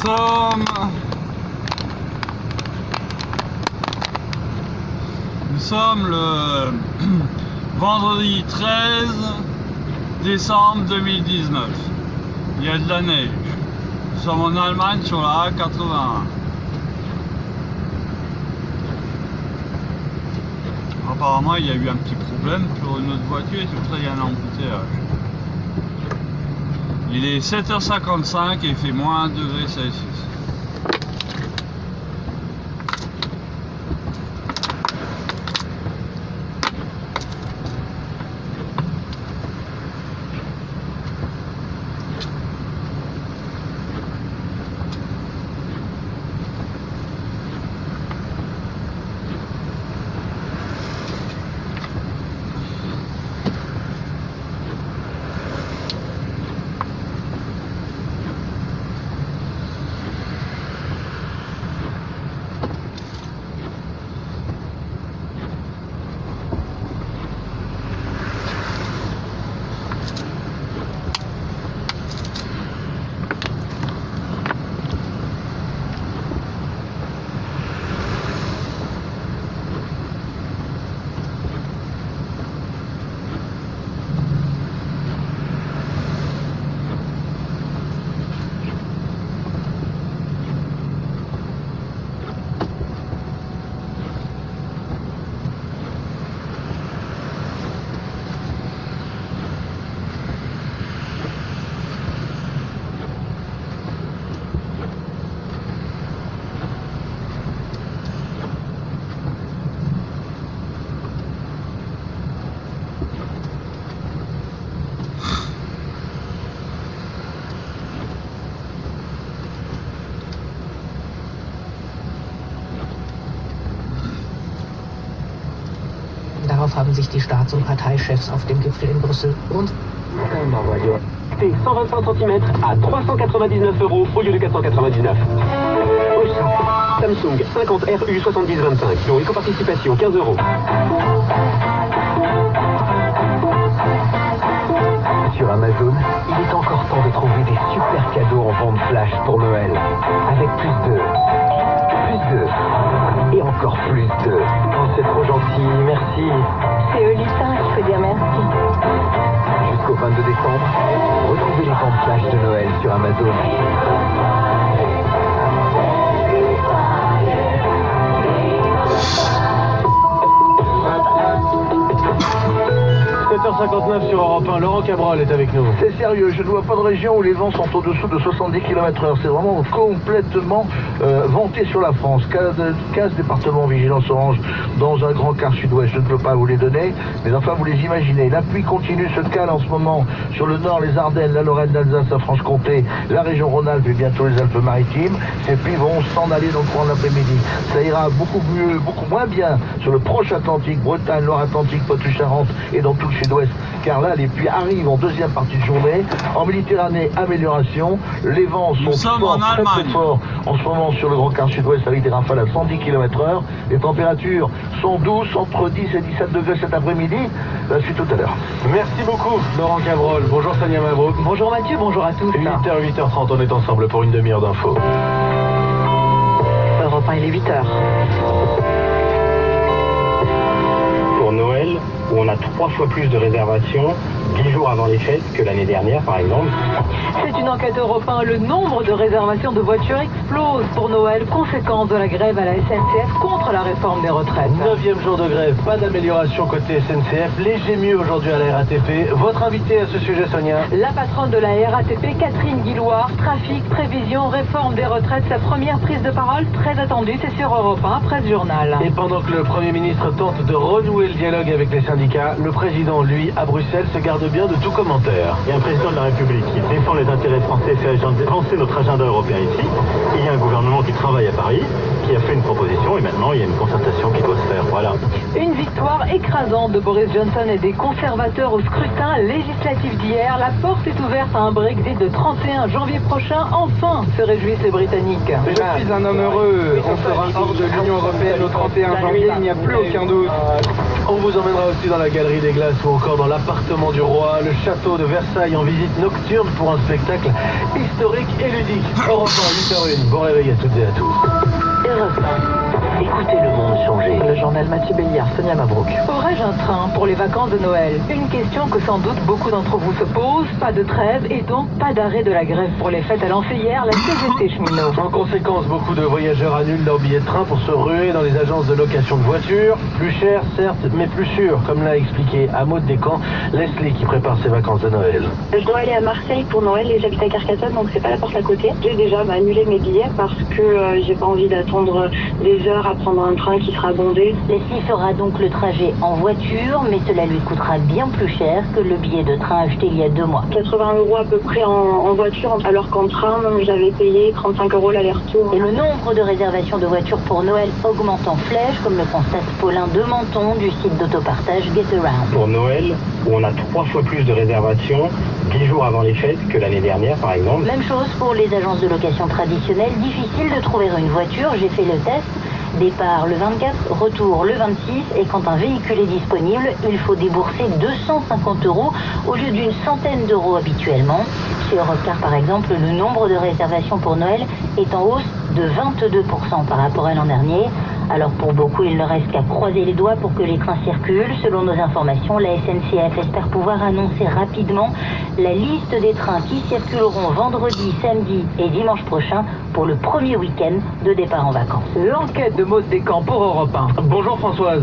Nous sommes le vendredi 13 décembre 2019. Il y a de la neige. Nous sommes en Allemagne sur la A81. Apparemment, il y a eu un petit problème pour une autre voiture et c'est pour ça qu'il y a un embouteillage. Il est 7h55 et il fait moins 1 degré Celsius. Darauf haben sich die Staats- und Parteichefs auf dem Gipfel in Brüssel und... C'est 125 cm à 399 € au lieu de 499. Samsung 50 RU 7025, dont éco-participation 15 €. Sur Amazon, il est encore temps de trouver des super cadeaux en vente flash pour Noël. Avec plus de... et encore plus de... Oh, c'est trop gentil, merci. C'est au lutin qu'il faut dire merci. Jusqu'au 22 décembre, retrouvez les ventes flash de Noël sur Amazon. 7h59 sur Europe 1, Laurent Cabrol est avec nous. C'est sérieux, je ne vois pas de région où les vents sont au-dessous de 70 km/h. C'est vraiment complètement venté sur la France. 15 départements vigilance orange dans un grand quart sud-ouest. Je ne peux pas vous les donner, mais enfin vous les imaginez. La pluie continue, se cale en ce moment sur le nord, les Ardennes, la Lorraine, l'Alsace, la Franche-Comté, la région Rhône-Alpes et bientôt les Alpes-Maritimes. Ces pluies vont s'en aller dans le courant de l'après-midi. Ça ira beaucoup mieux, beaucoup moins bien sur le proche Atlantique, Bretagne, Loire-Atlantique, Poitou-Charentes et dans tout le sud-ouest. Car là, les pluies arrivent en deuxième partie de journée. En Méditerranée, amélioration. Les vents sont forts, très forts en ce moment sur le grand quart sud-ouest avec des rafales à 110 km/h. Les températures sont douces, entre 10 et 17 degrés cet après-midi. La suite tout à l'heure. Merci beaucoup, Laurent Cabrol. Bonjour Sonia Mabrouk. Bonjour Mathieu, bonjour à tous. 8h, 8h30, on est ensemble pour une demi-heure d'infos. Europe 1, il est 8h. Pour Noël, où on a 3 fois plus de réservations 10 jours avant les fêtes que l'année dernière, par exemple. C'est une enquête Europe 1. Le nombre de réservations de voitures explose pour Noël, conséquence de la grève à la SNCF contre la réforme des retraites. 9e jour de grève, pas d'amélioration côté SNCF, léger mieux aujourd'hui à la RATP. Votre invité à ce sujet, Sonia? La patronne de la RATP, Catherine Guillouard. Trafic, prévision, réforme des retraites, sa première prise de parole très attendue, c'est sur Europe 1 après ce journal. Et pendant que le Premier ministre tente de renouer le dialogue avec les syndicats, le président, lui, à Bruxelles, se garde bien de tout commentaire. Il y a un président de la République qui défend les intérêts français, fait avancer notre agenda européen ici. Il y a un gouvernement qui travaille à Paris, qui a fait une proposition et maintenant il y a une concertation qui doit se faire. Voilà. Une victoire écrasante de Boris Johnson et des conservateurs au scrutin législatif d'hier. La porte est ouverte à un Brexit de 31 janvier prochain. Enfin, se réjouissent les Britanniques. Je suis un homme heureux. On sera hors de l'Union européenne au 31 janvier, il n'y a plus aucun doute. On vous emmènera aussi dans la galerie des glaces ou encore dans l'appartement du roi, le château de Versailles en visite nocturne pour un spectacle historique et ludique. Europe 1, 8h01. Bon réveil à toutes et à tous. Europe 1. Écoutez le monde changer. Le journal Mathieu Béliard, Sonia Mabrouk. Aurais-je un train pour les vacances de Noël? Une question que sans doute beaucoup d'entre vous se posent. Pas de trêve et donc pas d'arrêt de la grève pour les fêtes a lancé hier la CGT cheminot. En conséquence, beaucoup de voyageurs annulent leurs billets de train pour se ruer dans les agences de location de voitures. Plus cher, certes, mais plus sûr, comme l'a expliqué à Maud Descamps, Leslie qui prépare ses vacances de Noël. Je dois aller à Marseille pour Noël et j'habite à Carcassonne, donc c'est pas la porte à côté. J'ai déjà annulé mes billets parce que j'ai pas envie d'attendre des heures à prendre un train qui sera bondé. Leslie fera donc le trajet en voiture, mais cela lui coûtera bien plus cher que le billet de train acheté il y a 2 mois. 80 € à peu près en voiture, alors qu'en train, j'avais payé 35 € l'aller-retour. Et le nombre de réservations de voitures pour Noël augmente en flèche, comme le constate Paulin de Menton du site d'autopartage GetAround. Pour Noël, où on a 3 fois plus de réservations 10 jours avant les fêtes que l'année dernière par exemple. Même chose pour les agences de location traditionnelles, difficile de trouver une voiture, j'ai fait le test. Départ le 24, retour le 26 et quand un véhicule est disponible, il faut débourser 250 € au lieu d'une centaine d'euros habituellement. Chez Europcar par exemple, le nombre de réservations pour Noël est en hausse de 22% par rapport à l'an dernier. Alors pour beaucoup, il ne reste qu'à croiser les doigts pour que les trains circulent. Selon nos informations, la SNCF espère pouvoir annoncer rapidement la liste des trains qui circuleront vendredi, samedi et dimanche prochain pour le premier week-end de départ en vacances. L'enquête de Maud Descamps pour Europe 1. Bonjour Françoise.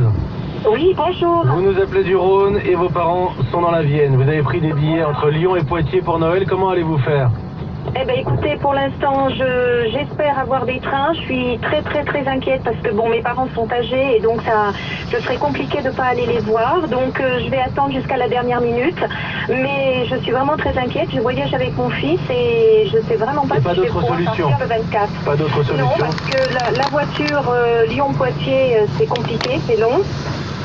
Oui, bonjour. Vous nous appelez du Rhône et vos parents sont dans la Vienne. Vous avez pris des billets entre Lyon et Poitiers pour Noël. Comment allez-vous faire ? Eh ben écoutez, pour l'instant, j'espère avoir des trains. Je suis très inquiète parce que bon, mes parents sont âgés et donc ce serait compliqué de pas aller les voir. Donc je vais attendre jusqu'à la dernière minute. Mais je suis vraiment très inquiète. Je voyage avec mon fils et je sais vraiment pas si je vais pouvoir sortir le 24. Pas d'autre solution. Non, parce que la voiture Lyon-Poitiers, c'est compliqué, c'est long.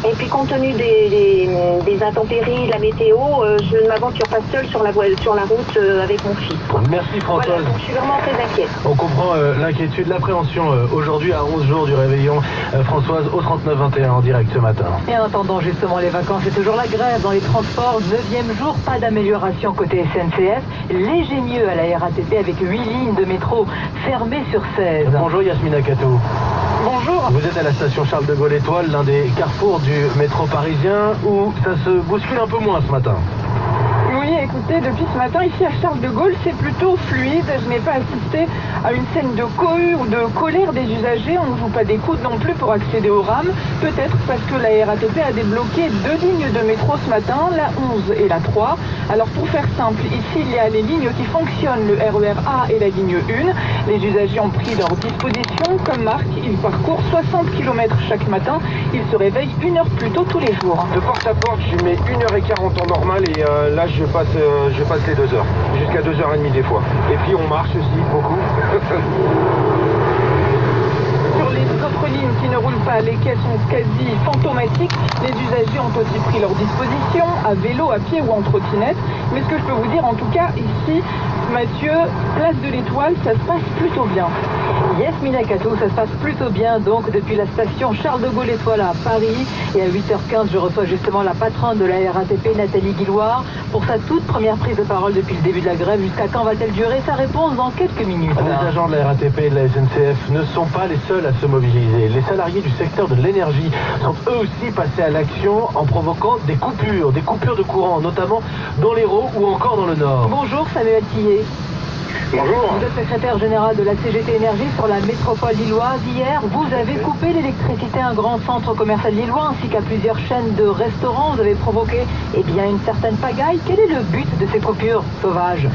Et puis compte tenu des intempéries, de la météo, je ne m'aventure pas seule sur la route avec mon fils. Merci Françoise. Voilà, donc je suis vraiment très inquiète. On comprend l'inquiétude, l'appréhension aujourd'hui à 11 jours du réveillon. Françoise au 39-21 en direct ce matin. Et en attendant justement les vacances, c'est toujours la grève dans les transports. 9e jour, pas d'amélioration côté SNCF. Léger mieux à la RATP avec 8 lignes de métro fermées sur 16. Bonjour Yasmina Kato. Bonjour. Vous êtes à la station Charles de Gaulle Étoile, l'un des carrefours du métro parisien, où ça se bouscule un peu moins ce matin. Oui, écoutez, depuis ce matin, ici à Charles de Gaulle, c'est plutôt fluide. Je n'ai pas assisté à une scène de cohue ou de colère des usagers. On ne joue pas des coudes non plus pour accéder au RAM. Peut-être parce que la RATP a débloqué 2 lignes de métro ce matin, la 11 et la 3. Alors pour faire simple, ici il y a les lignes qui fonctionnent, le RER A et la ligne 1. Les usagers ont pris leur disposition. Comme Marc, ils parcourent 60 km chaque matin. Ils se réveillent 1 heure plus tôt tous les jours. De porte à porte, je mets 1h15 en temps normal et là je passe les 2 heures, jusqu'à 2h30 des fois. Et puis on marche aussi beaucoup. Sur les autres lignes qui ne roulent pas, les quais sont quasi fantomatiques. Les usagers ont aussi pris leur disposition, à vélo, à pied ou en trottinette. Mais ce que je peux vous dire en tout cas ici, Mathieu, place de l'Étoile, ça se passe plutôt bien. Yasmina Kato, ça se passe plutôt bien donc depuis la station Charles de Gaulle Étoile à Paris. Et à 8h15, je reçois justement la patronne de la RATP, Nathalie Guilloire, pour sa toute première prise de parole depuis le début de la grève. Jusqu'à quand va-t-elle durer? Sa réponse dans quelques minutes. Les agents de la RATP et de la SNCF ne sont pas les seuls à se mobiliser. Les salariés du secteur de l'énergie sont eux aussi passés à l'action en provoquant des coupures de courant, notamment dans l'Hérault ou encore dans le Nord. Bonjour Samuel Tillet. Bonjour. Vous êtes secrétaire général de la CGT Énergie sur la métropole lilloise. Hier, vous avez coupé l'électricité à un grand centre commercial lillois ainsi qu'à plusieurs chaînes de restaurants. Vous avez provoqué une certaine pagaille. Quel est le but de ces coupures sauvages?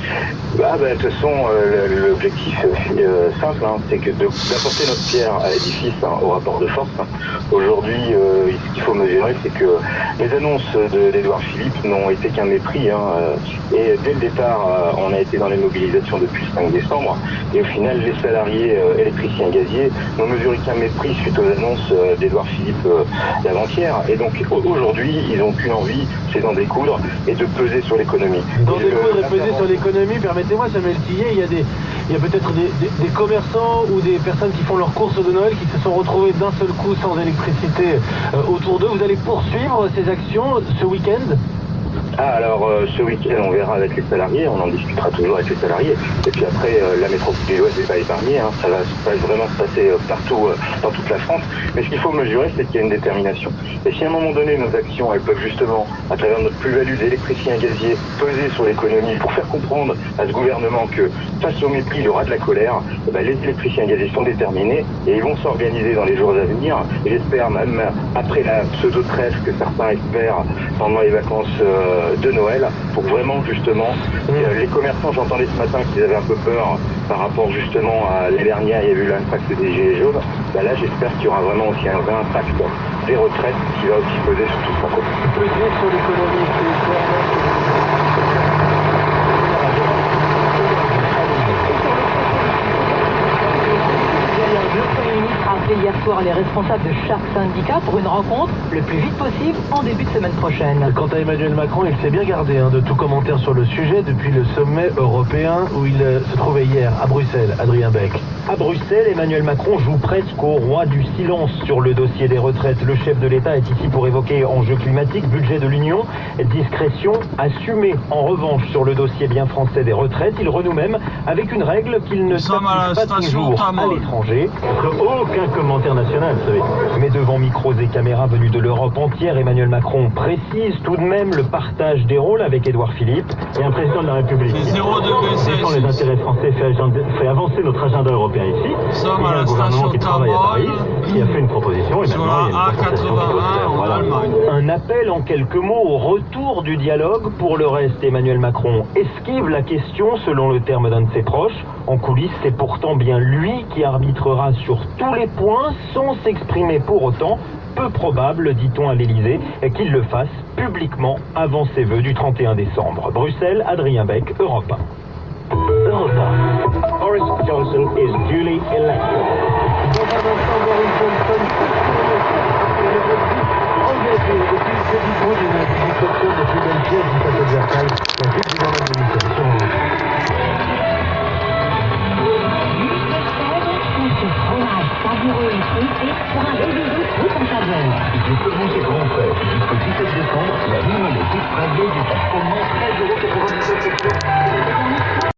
De toute façon, l'objectif simple, c'est que d'apporter notre pierre à l'édifice au rapport de force. Aujourd'hui, ce qu'il faut mesurer, c'est que les annonces d'Édouard Philippe n'ont été qu'un mépris. Et dès le départ, on a été dans les mobilisations depuis 5 décembre. Et au final, les salariés électriciens gaziers n'ont mesuré qu'un mépris suite aux annonces d'Édouard Philippe d'avant-hier. Et donc aujourd'hui, ils n'ont qu'une envie, c'est d'en découdre et de peser sur l'économie. D'en découdre et peser sur l'économie, permettez-moi, Samuel Tillet, il y a peut-être des commerçants ou des personnes qui font leurs courses de Noël qui se sont retrouvés d'un seul coup sans électricité autour d'eux. Vous allez poursuivre ces actions ce week-end ? Alors ce week-end on verra avec les salariés, on en discutera toujours avec les salariés. Et puis après la métropole lilloise n'est pas épargnée, ça va vraiment se passer partout dans toute la France. Mais ce qu'il faut mesurer, c'est qu'il y a une détermination. Et si à un moment donné nos actions, elles peuvent justement, à travers notre plus-value d'électriciens gaziers, peser sur l'économie pour faire comprendre à ce gouvernement que face au mépris, il y aura de la colère, les électriciens gaziers sont déterminés et ils vont s'organiser dans les jours à venir. Et j'espère même après la pseudo-trêve que certains espèrent pendant les vacances de Noël, pour vraiment justement les commerçants, j'entendais ce matin qu'ils avaient un peu peur par rapport justement à l'année dernière, il y a eu l'impact des gilets jaunes. Là j'espère qu'il y aura vraiment aussi un vrai impact des retraites qui va aussi peser sur tout ça. Peser sur l'économie, hier soir les responsables de chaque syndicat pour une rencontre le plus vite possible en début de semaine prochaine. Quant à Emmanuel Macron, il s'est bien gardé de tout commentaire sur le sujet depuis le sommet européen où il se trouvait hier à Bruxelles. Adrien Beck. À Bruxelles, Emmanuel Macron joue presque au roi du silence sur le dossier des retraites. Le chef de l'État est ici pour évoquer enjeux climatiques, budget de l'Union, discrétion assumée. En revanche, sur le dossier bien français des retraites, il renoue même avec une règle qu'il ne s'applique pas toujours à l'étranger. Aucun commentaire national, vous savez. Mais devant micros et caméras venus de l'Europe entière, Emmanuel Macron précise tout de même le partage des rôles avec Édouard Philippe. Et un président de la République qui défend les intérêts français, fait avancer notre agenda européen ici. Il y a un gouvernement qui travaille à Paris, qui a fait une proposition et maintenant il y a une concertation qui doit se faire. Voilà. Un appel en quelques mots au retour du dialogue. Pour le reste, Emmanuel Macron esquive la question selon le terme d'un de ses proches. En coulisses, c'est pourtant bien lui qui arbitrera sur tous les points sans s'exprimer pour autant. Peu probable, dit-on à l'Élysée, qu'il le fasse publiquement avant ses vœux du 31 décembre. Bruxelles, Adrien Beck, Europe 1. Europe 1. Boris Johnson is duly elected. Jusqu'au bout ses grands frères, jusqu'au 17 décembre, la ligne des titres radios du 13,97 €.